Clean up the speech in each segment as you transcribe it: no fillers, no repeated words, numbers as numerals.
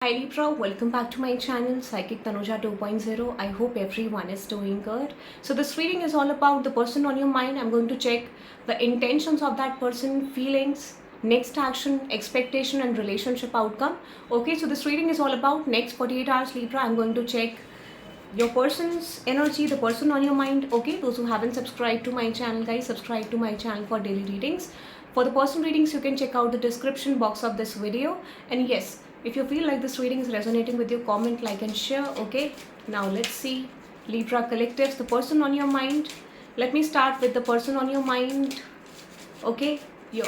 Hi Libra, welcome back to my channel Psychic Tanuja 2.0. I hope everyone is doing good. So this reading is all about the person on your mind. I'm going to check the intentions of that person, feelings, next action, expectation and relationship outcome. Okay, so this reading is all about next 48 hours Libra. I'm going to check your person's energy, the person on your mind. Okay, those who haven't subscribed to my channel, guys, subscribe to my channel for daily readings. For the personal readings, you can check out the description box of this video. And yes, if you feel like this reading is resonating with you, comment, like and share. Okay, now let's see Libra collectives, the person on your mind. Let me start with the person on your mind. Okay, yo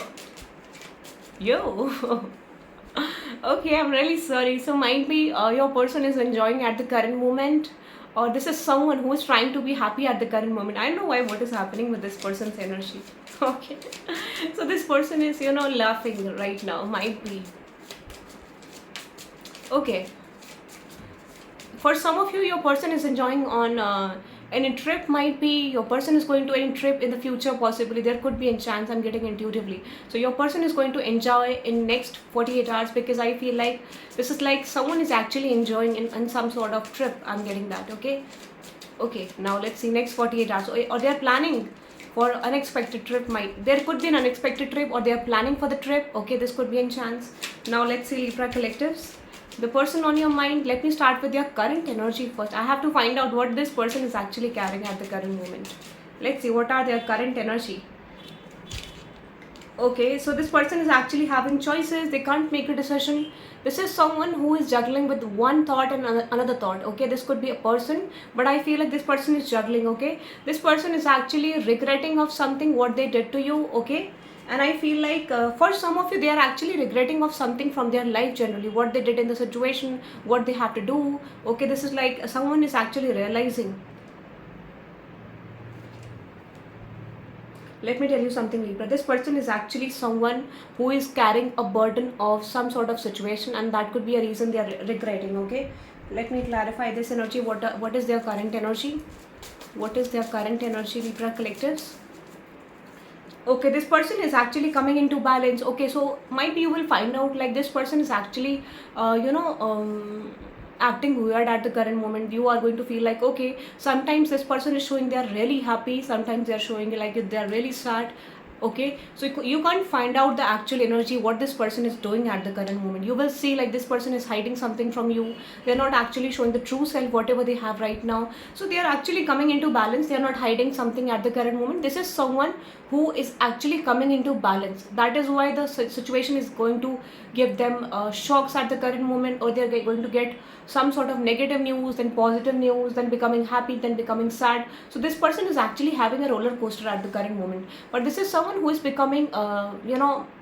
okay, I'm really sorry. So might be your person is enjoying at the current moment, or this is someone who is trying to be happy at the current moment. I don't know why, what is happening with this person's energy. Okay, so this person is laughing right now, might be. Okay, for some of you, your person is enjoying on any trip. Might be your person is going to any trip in the future. Possibly there could be a chance, I'm getting intuitively. So your person is going to enjoy in next 48 hours, because I feel like this is like someone is actually enjoying in some sort of trip. I'm getting that. Okay, now let's see next 48 hours. Or they're planning for unexpected trip. There could be an unexpected trip, or they're planning for the trip. Okay, this could be a chance. Now let's see Libra collectives, the person on your mind. Let me start with your current energy first. I have to find out what this person is actually carrying at the current moment. Let's see what are their current energy. Okay, so this person is actually having choices. They can't make a decision. This is someone who is juggling with one thought and another thought. Okay, this could be a person, but I feel like this person is juggling. Okay, this person is actually regretting of something what they did to you. Okay, and I feel like for some of you, they are actually regretting of something from their life generally, what they did in the situation, what they have to do. Okay, this is like someone is actually realizing. Let me tell you something, Libra. This person is actually someone who is carrying a burden of some sort of situation, and that could be a reason they are regretting. Okay, let me clarify this energy. What is their current energy? What is their current energy, Libra collectives? Okay, this person is actually coming into balance. Okay, so might be you will find out like this person is actually acting weird at the current moment. You are going to feel like, okay, sometimes this person is showing they are really happy, sometimes they are showing like they are really sad. Okay, so you can't find out the actual energy what this person is doing at the current moment. You will see like this person is hiding something from you. They're not actually showing the true self whatever they have right now. So they are actually coming into balance. They are not hiding something at the current moment. This is someone who is actually coming into balance. That is why the situation is going to give them shocks at the current moment, or they're going to get some sort of negative news, then positive news, then becoming happy, then becoming sad. So this person is actually having a roller coaster at the current moment, but this is someone who is becoming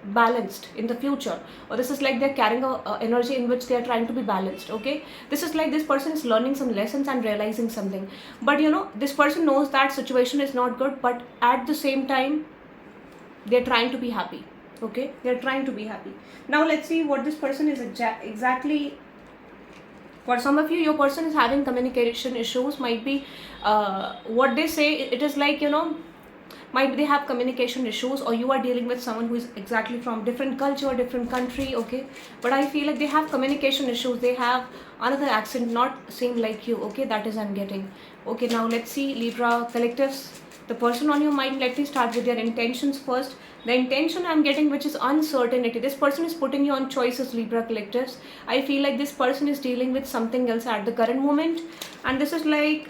balanced in the future, or this is like they're carrying a energy in which they are trying to be balanced. Okay, this is like this person is learning some lessons and realizing something, but this person knows that situation is not good, but at the same time they're trying to be happy. Okay, they're trying to be happy. Now let's see what this person is exactly. For some of you, your person is having communication issues. Might be what they say, it is like might be they have communication issues, or you are dealing with someone who is exactly from different culture, different country. Okay, but I feel like they have communication issues. They have another accent, not same like you. Okay, that is I'm getting. Okay, now let's see Libra collectives, the person on your mind. Let me start with their intentions first. The intention I'm getting, which is uncertainty. This person is putting you on choices, Libra collectives. I feel like this person is dealing with something else at the current moment, and this is like,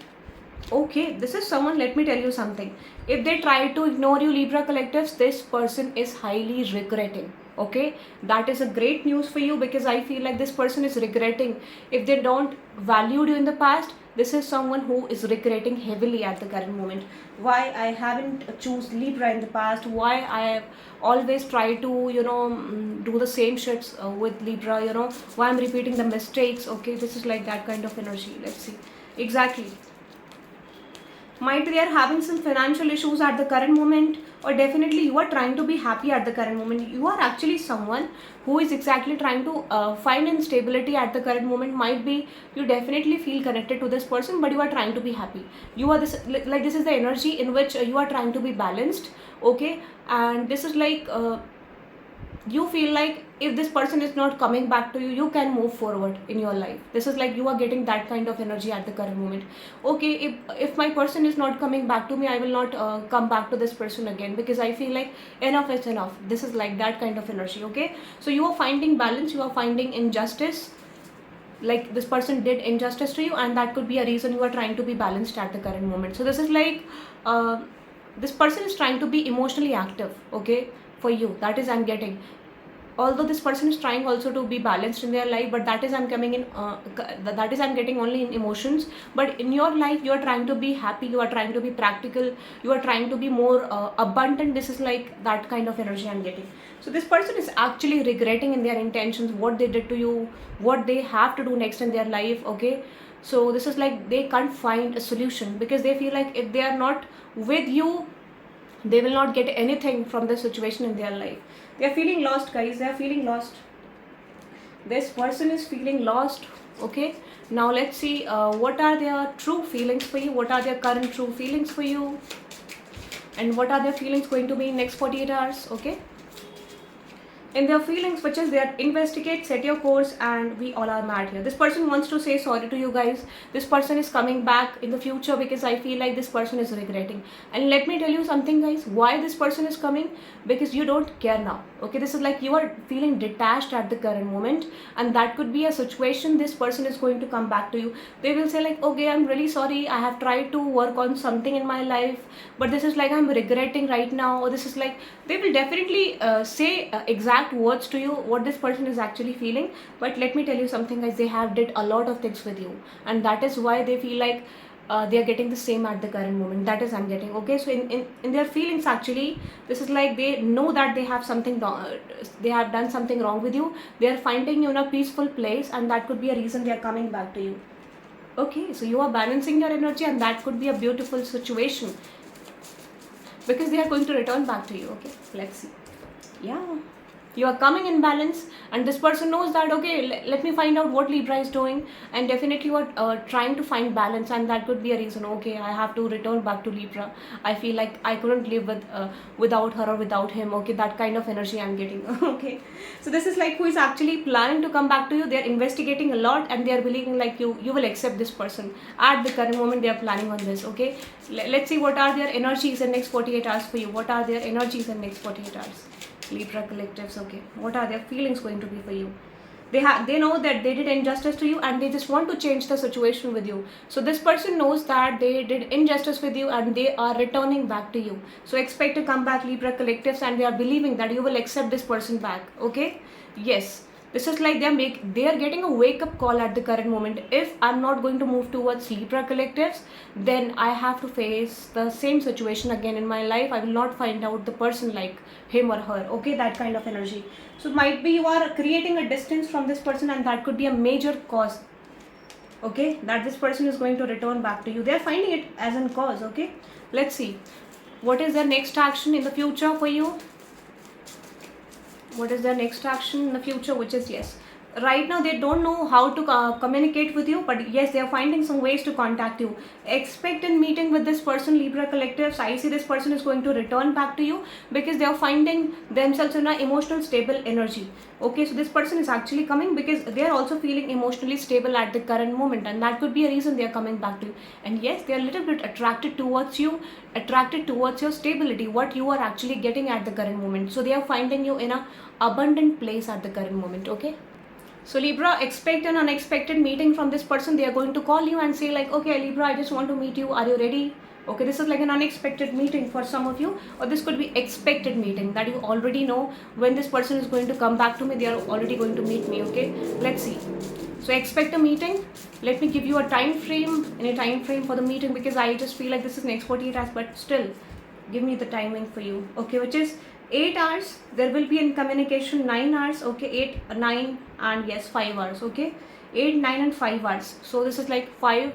okay, this is someone, let me tell you something. If they try to ignore you, Libra collectives, this person is highly regretting. Okay, that is a great news for you, because I feel like this person is regretting. If they don't valued you in the past, this is someone who is regretting heavily at the current moment. Why I haven't choose Libra in the past, why I have always try to do the same shits with Libra, why I'm repeating the mistakes. Okay, this is like that kind of energy. Let's see exactly. Might be they are having some financial issues at the current moment, or definitely you are trying to be happy at the current moment. You are actually someone who is exactly trying to find instability at the current moment. Might be you definitely feel connected to this person, but you are trying to be happy. You are this, like this is the energy in which you are trying to be balanced. Okay, and this is like you feel like if this person is not coming back to you, you can move forward in your life. This is like you are getting that kind of energy at the current moment. Okay, if my person is not coming back to me, I will not come back to this person again, because I feel like enough is enough. This is like that kind of energy. Okay, so you are finding balance, you are finding injustice, like this person did injustice to you, and that could be a reason you are trying to be balanced at the current moment. So this is like this person is trying to be emotionally active, okay, for you. That is I'm getting. Although this person is trying also to be balanced in their life, but that is I'm coming in that is I'm getting only in emotions. But in your life, you are trying to be happy, you are trying to be practical, you are trying to be more abundant. This is like that kind of energy I'm getting. So this person is actually regretting in their intentions what they did to you, what they have to do next in their life. Okay, so this is like they can't find a solution, because they feel like if they are not with you, they will not get anything from the situation in their life. They are feeling lost, guys. They are feeling lost. This person is feeling lost. Okay, now let's see what are their true feelings for you, what are their current true feelings for you, and what are their feelings going to be in next 48 hours. Okay, in their feelings, which is they are investigate, set your course, and we all are mad here. This person wants to say sorry to you guys. This person is coming back in the future, because I feel like this person is regretting. And let me tell you something, guys, why this person is coming, because you don't care now. Okay, this is like you are feeling detached at the current moment, and that could be a situation. This person is going to come back to you. They will say like, okay, I'm really sorry, I have tried to work on something in my life, but this is like I'm regretting right now. Or this is like they will definitely say exact words to you what this person is actually feeling. But let me tell you something, guys, they have did a lot of things with you, and that is why they feel like they are getting the same at the current moment. That is I'm getting. Okay, so in their feelings, actually, this is like they know that they have something they have done something wrong with you. They are finding you in a peaceful place, and that could be a reason they are coming back to you. Okay, so you are balancing your energy, and that could be a beautiful situation, because they are going to return back to you. Okay, let's see. Yeah, you are coming in balance, and this person knows that, okay, let me find out what Libra is doing, and definitely you are trying to find balance, and that could be a reason. Okay, I have to return back to Libra. I feel like I couldn't live without her or without him. Okay, that kind of energy I'm getting. Okay, so this is like who is actually planning to come back to you. They're investigating a lot, and they're believing like you will accept this person at the current moment. They are planning on this. Okay, let's see what are their energies in next 48 hours for you. What are their energies in next 48 hours? Libra collectives. Okay, what are their feelings going to be for you? They know that they did injustice to you, and they just want to change the situation with you. So this person knows that they did injustice with you, and they are returning back to you. So expect to come back, Libra collectives, and they are believing that you will accept this person back. Okay, yes, this is like they are getting a wake up call at the current moment. If I'm not going to move towards Libra collectives, then I have to face the same situation again in my life. I will not find out the person like him or her. Okay, that kind of energy. So might be you are creating a distance from this person, and that could be a major cause. Okay, that this person is going to return back to you. They are finding it as a cause. Okay, let's see what is their next action in the future for you. What is their next action in the future, which is yes, right now they don't know how to communicate with you, but yes, they are finding some ways to contact you. Expect a meeting with this person, Libra collectives. I see this person is going to return back to you, because they are finding themselves in an emotional stable energy. Okay, so this person is actually coming because they are also feeling emotionally stable at the current moment, and that could be a reason they are coming back to you. And yes, they are a little bit attracted towards you, attracted towards your stability, what you are actually getting at the current moment. So they are finding you in a abundant place at the current moment. Okay, so Libra, expect an unexpected meeting from this person. They are going to call you and say like, okay Libra, I just want to meet you, are you ready? Okay, this is like an unexpected meeting for some of you, or this could be expected meeting that you already know when this person is going to come back to me. They are already going to meet me. Okay, let's see. So expect a meeting. Let me give you a time frame, for the meeting, because I just feel like this is next 48 hours, but still give me the timing for you. Okay, which is 8 hours. There will be in communication 9 hours. Okay, 8, 9, and yes, 5 hours. Okay, 8, 9, and 5 hours. So this is like 5,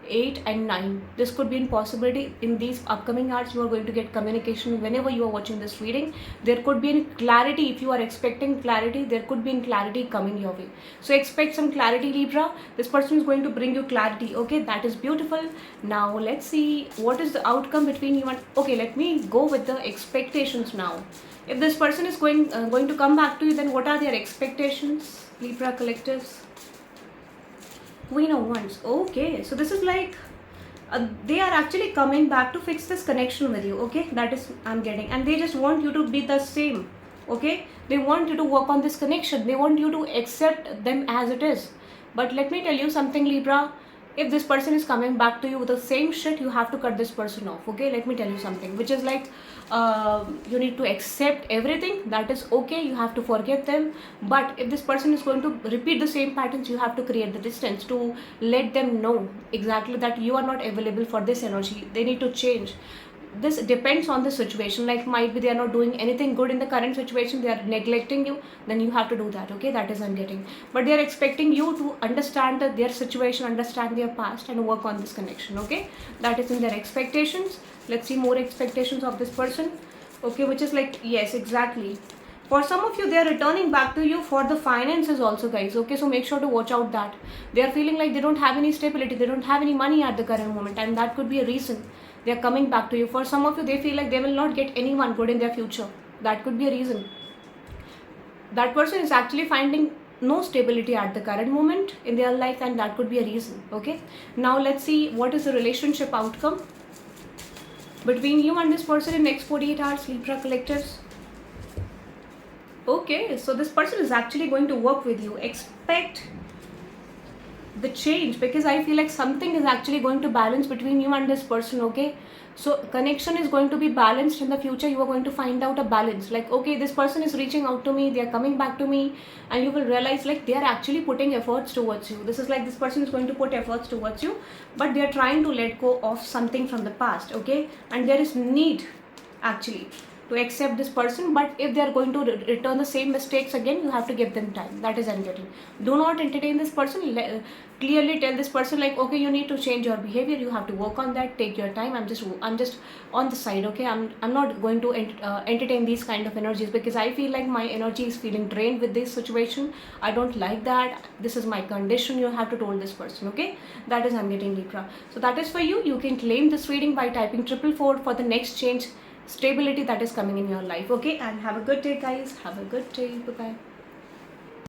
8, and 9. This could be in possibility in these upcoming hours. You are going to get communication whenever you are watching this reading. There could be in clarity. If you are expecting clarity, there could be in clarity coming your way. So expect some clarity, Libra. This person is going to bring you clarity. Okay, that is beautiful. Now let's see what is the outcome between you and, okay, let me go with the expectations now. If this person is going to come back to you, then what are their expectations, Libra collectives? Queen of Wands. Okay, so this is like they are actually coming back to fix this connection with you. Okay, that is I'm getting, and they just want you to be the same. Okay, they want you to work on this connection. They want you to accept them as it is. But let me tell you something, Libra. If this person is coming back to you with the same shit, you have to cut this person off. Okay, let me tell you something, which is like you need to accept everything. That is okay, you have to forgive them. But if this person is going to repeat the same patterns, you have to create the distance to let them know exactly that you are not available for this energy. They need to change. This depends on the situation, like might be they are not doing anything good in the current situation, they are neglecting you, then you have to do that. Okay, that is I'm getting. But they are expecting you to understand their situation, understand their past, and work on this connection. Okay, that is in their expectations. Let's see more expectations of this person. Okay, which is like, yes, exactly. For some of you, they are returning back to you for the finances also, guys. Okay, so make sure to watch out that they are feeling like they don't have any stability, they don't have any money at the current moment, and that could be a reason they are coming back to you. For some of you, they feel like they will not get anyone good in their future. That could be a reason. That person is actually finding no stability at the current moment in their life, and that could be a reason. Okay, now let's see what is the relationship outcome between you and this person in next 48 hours, Libra collectives. Okay, so this person is actually going to work with you. Expect the change, because I feel like something is actually going to balance between you and this person. Okay, so connection is going to be balanced in the future. You are going to find out a balance, like, okay, this person is reaching out to me, they are coming back to me, and you will realize like they are actually putting efforts towards you. This is like this person is going to put efforts towards you, but they are trying to let go of something from the past. Okay, and there is need actually to accept this person. But if they are going to return the same mistakes again, you have to give them time. That is I'm getting. Do not entertain this person. Clearly tell this person like, okay, you need to change your behavior, you have to work on that, take your time. I'm just on the side. Okay, I'm not going to entertain these kind of energies, because I feel like my energy is feeling drained with this situation. I don't like that. This is my condition. You have to tell this person. Okay, that is I'm getting, Libra. So that is for you. You can claim this reading by typing 444 for the next change, stability that is coming in your life. Okay, and have a good day, guys. Have a good day. Bye bye.